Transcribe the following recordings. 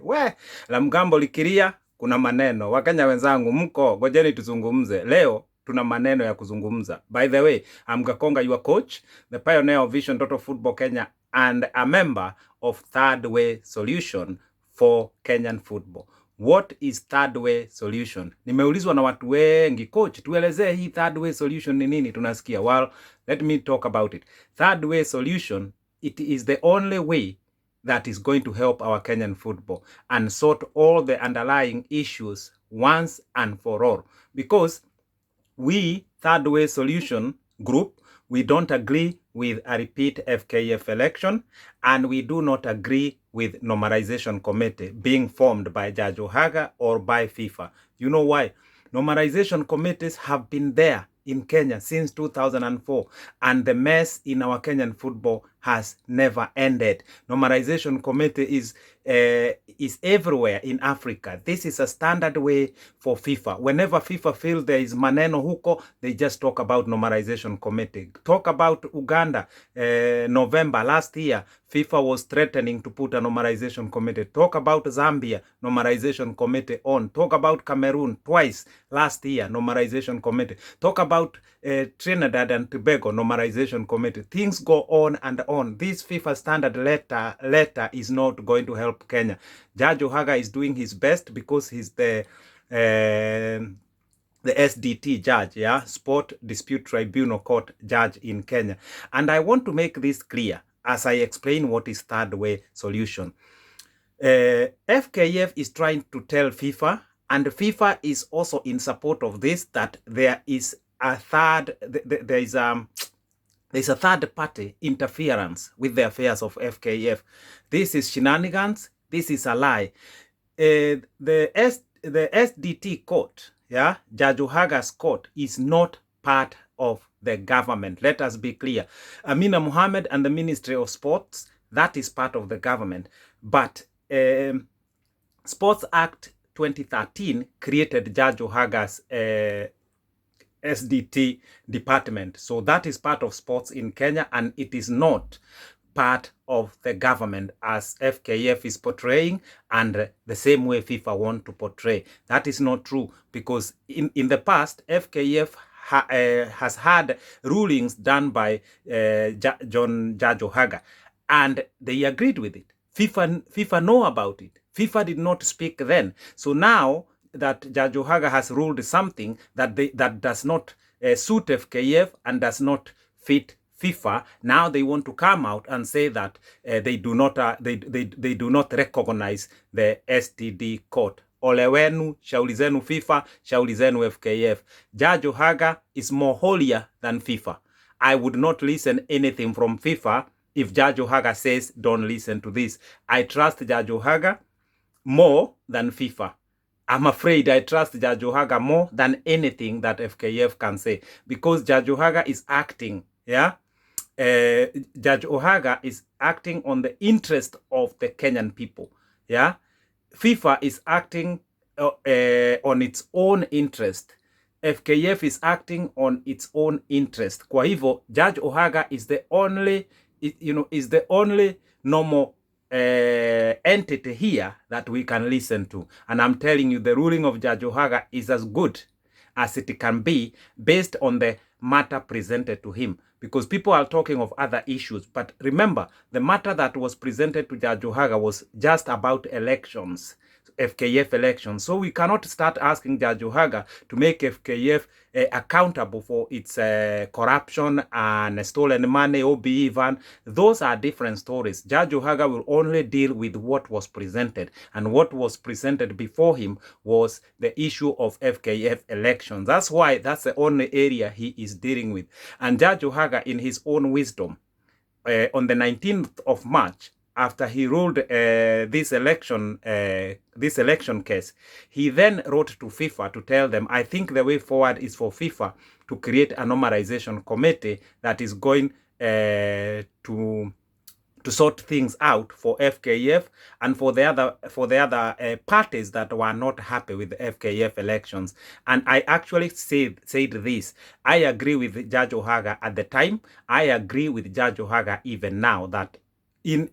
We, la mgambo likilia, kuna maneno. Wakenya wenzangu mko, ngojeni tuzungumze. Leo tuna maneno ya kuzungumza. By the way, I'm Gakonga, your coach, the pioneer of Vision Total Football Kenya, and a member of Third Way Solution for Kenyan football. What is Third Way Solution? Nimeulizwa na watu wengi, coach, tuelezee hii Third Way Solution ni nini? Tunasikia. Well, let me talk about it. Third Way Solution, it is the only way that is going to help our Kenyan football and sort all the underlying issues once and for all. Because we, Third Way Solution Group, we don't agree with a repeat FKF election, and we do not agree with normalization committee being formed by Judge Ohaga or by FIFA. You know why? Normalization committees have been there in Kenya since 2004, and the mess in our Kenyan football has never ended. Normalization committee is everywhere in Africa. This is a standard way for FIFA. Whenever FIFA feel there is maneno huko, they just talk about normalization committee. Talk about Uganda, November last year, FIFA was threatening to put a normalization committee. Talk about Zambia, normalization committee on. Talk about Cameroon twice last year, normalization committee. Talk about Trinidad and Tobago, normalization committee. Things go on and on. This FIFA standard letter is not going to help Kenya. Judge Ohaga is doing his best because he's the SDT judge, yeah, Sport Dispute Tribunal Court judge in Kenya. And I want to make this clear as I explain what is Third Way Solution. FKF is trying to tell FIFA, and FIFA is also in support of this, that there is a there's a third party interference with the affairs of FKF. This is shenanigans. This is a lie. The SDT court, yeah, Judge Ohaga's court, is not part of the government. Let us be clear. Amina Mohammed and the Ministry of Sports, that is part of the government. But Sports Act 2013 created Judge Ohaga's SDT department. So that is part of sports in Kenya, and it is not part of the government as FKF is portraying, and the same way FIFA want to portray. That is not true, because in the past, FKF has had rulings done by Judge Ohaga, and they agreed with it. FIFA know about it. FIFA did not speak then. So now that Judge Ohaga has ruled something that does not suit FKF and does not fit FIFA, now they want to come out and say that they do not recognize the STD court. Ole wenu, shauli zenu FIFA, shauli zenu FKF. Judge Ohaga is more holier than FIFA. I would not listen anything from FIFA if Judge Ohaga says don't listen to this. I trust Judge Ohaga more than FIFA. I'm afraid I trust Judge Ohaga more than anything that FKF can say, because Judge Ohaga is acting, yeah? Judge Ohaga is acting on the interest of the Kenyan people, yeah? FIFA is acting on its own interest. FKF is acting on its own interest. Kwa hivyo, Judge Ohaga is the only normal entity here that we can listen to. And I'm telling you, the ruling of Judge Ohaga is as good as it can be based on the matter presented to him. Because people are talking of other issues. But remember, the matter that was presented to Judge Ohaga was just about elections, FKF elections. So we cannot start asking Judge Ohaga to make FKF accountable for its corruption and stolen money, OBE van. Those are different stories. Judge Ohaga will only deal with what was presented. And what was presented before him was the issue of FKF elections. That's why that's the only area he is dealing with. And Judge Ohaga, in his own wisdom, on the 19th of March, after he ruled this election case, he then wrote to FIFA to tell them, I think the way forward is for FIFA to create a normalization committee that is going to sort things out for FKF and for the other parties that were not happy with the FKF elections. And I actually said this. I agree with Judge Ohaga at the time. I agree with Judge Ohaga even now that in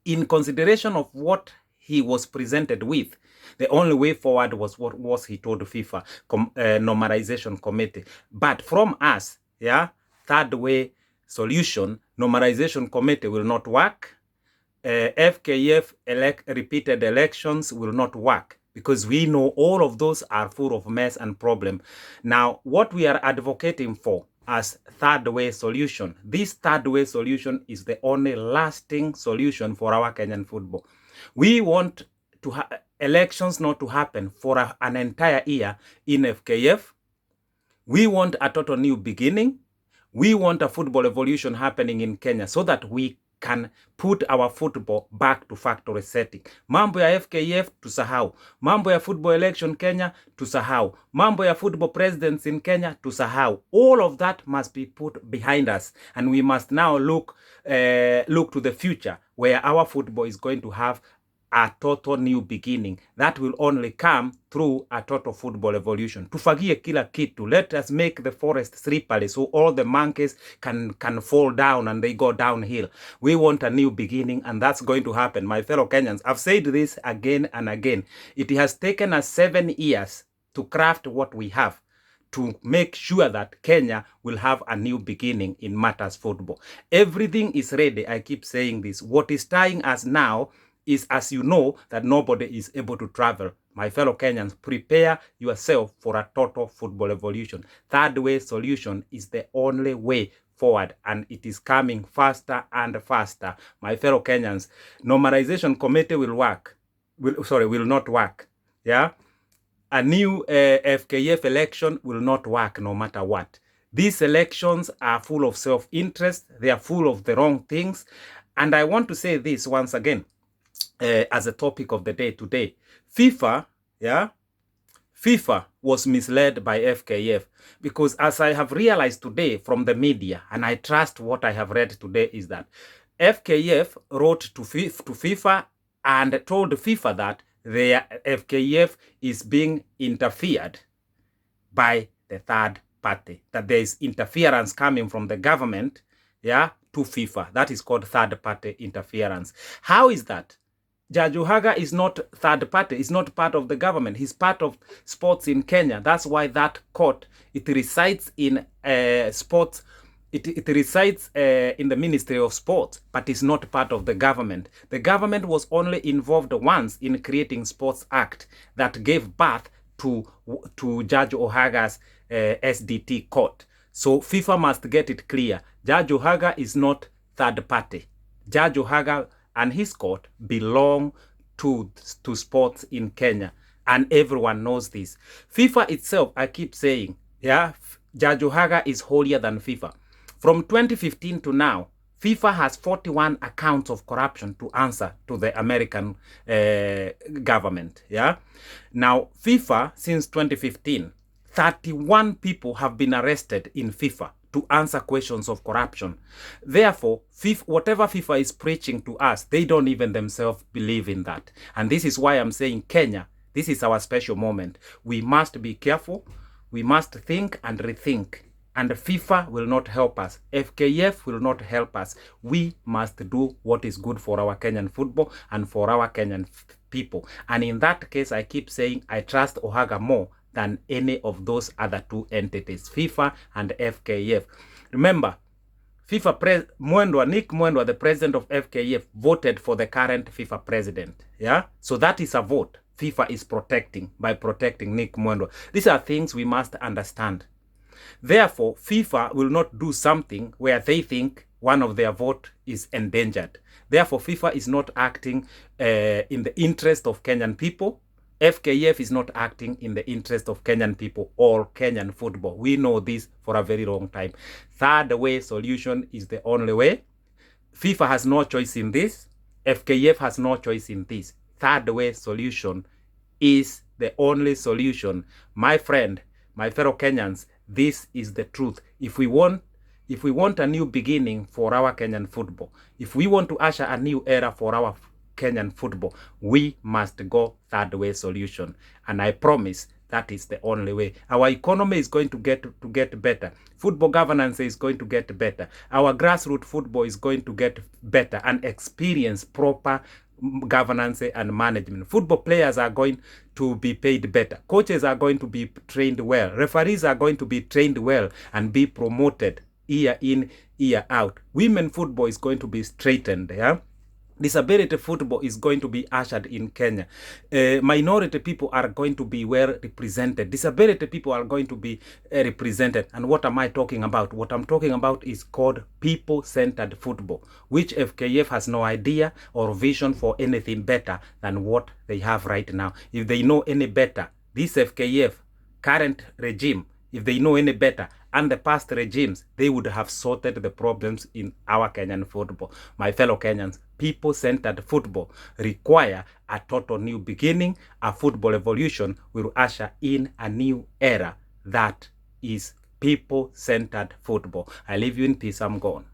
in consideration of what he was presented with, the only way forward was what was he told FIFA normalization committee. But from us, yeah, third way solution, normalization committee will not work. FKF repeated elections will not work, because we know all of those are full of mess and problem. Now, what we are advocating for as third way solution, this third way solution is the only lasting solution for our Kenyan football. We want to elections not to happen for an entire year in FKF. We want a total new beginning. We want a football evolution happening in Kenya so that we can put our football back to factory setting. Mambo ya FKF tusahau. Mambo ya football election Kenya tusahau. Mambo ya football presidents in Kenya tusahau. All of that must be put behind us, and we must now look to the future where our football is going to have a total new beginning that will only come through a total football evolution. Tufagie kila kitu. Let us make the forest slippery so all the monkeys can fall down and they go downhill. We want a new beginning, and that's going to happen. My fellow Kenyans, I've said this again and again. It has taken us 7 years to craft what we have, to make sure that Kenya will have a new beginning in matters football. Everything is ready. I keep saying this. What is tying us now is, as you know, that nobody is able to travel. My fellow Kenyans, prepare yourself for a total football evolution. Third way solution is the only way forward, and it is coming faster and faster. My fellow Kenyans, normalization committee will not work. Yeah, a new FKF election will not work no matter what. These elections are full of self-interest. They are full of the wrong things. And I want to say this once again, as a topic of the day today. FIFA was misled by FKF, because as I have realized today from the media, and I trust what I have read today, is that FKF wrote to FIFA and told FIFA that their FKF is being interfered by the third party, that there is interference coming from the government, to FIFA. That is called third party interference. How is that? Judge Ohaga is not third party. He's not part of the government. He's part of sports in Kenya. That's why that court, it resides in sports. It resides in the Ministry of Sports, but is not part of the government. The government was only involved once in creating Sports Act that gave birth to Judge Ohaga's SDT court. So FIFA must get it clear. Judge Ohaga is not third party. Judge Ohaga and his court belong to sports in Kenya, and everyone knows this. FIFA itself, I keep saying, Judge Ohaga is holier than FIFA. From 2015 to now, FIFA has 41 accounts of corruption to answer to the American government. Now, FIFA, since 2015, 31 people have been arrested in FIFA to answer questions of corruption. Therefore, whatever FIFA is preaching to us, they don't even themselves believe in that. And this is why I'm saying, Kenya, this is our special moment. We must be careful. We must think and rethink. And FIFA will not help us. FKF will not help us. We must do what is good for our Kenyan football and for our Kenyan people. And in that case, I keep saying, I trust Ohaga more than any of those other two entities, FIFA and FKF. Remember, Nick Mwendwa, the president of FKF, voted for the current FIFA president. So that is a vote FIFA is protecting by protecting Nick Mwendwa. These are things we must understand. Therefore, FIFA will not do something where they think one of their vote is endangered. Therefore, FIFA is not acting in the interest of Kenyan people. FKF is not acting in the interest of Kenyan people or Kenyan football. We know this for a very long time. Third way solution is the only way. FIFA has no choice in this. FKF has no choice in this. Third way solution is the only solution. My friend, my fellow Kenyans, this is the truth. If we want a new beginning for our Kenyan football, if we want to usher a new era for our Kenyan football, we must go third way solution. And I promise That is the only way. Our economy is going to get better. Football governance is going to get better. Our grassroots football is going to get better and experience proper governance and management. Football players are going to be paid better. Coaches are going to be trained well. Referees are going to be trained well and be promoted year in, year out. Women football is going to be straightened. Yeah. Disability football is going to be ushered in Kenya. Minority people are going to be well represented. Disability people are going to be represented. And what am I talking about? What I'm talking about is called people-centered football, which FKF has no idea or vision for anything better than what they have right now. If they know any better, this FKF current regime, if they know any better, and the past regimes, they would have sorted the problems in our Kenyan football. My fellow Kenyans, people-centered football require a total new beginning. A football evolution will usher in a new era that is people-centered football. I leave you in peace. I'm gone.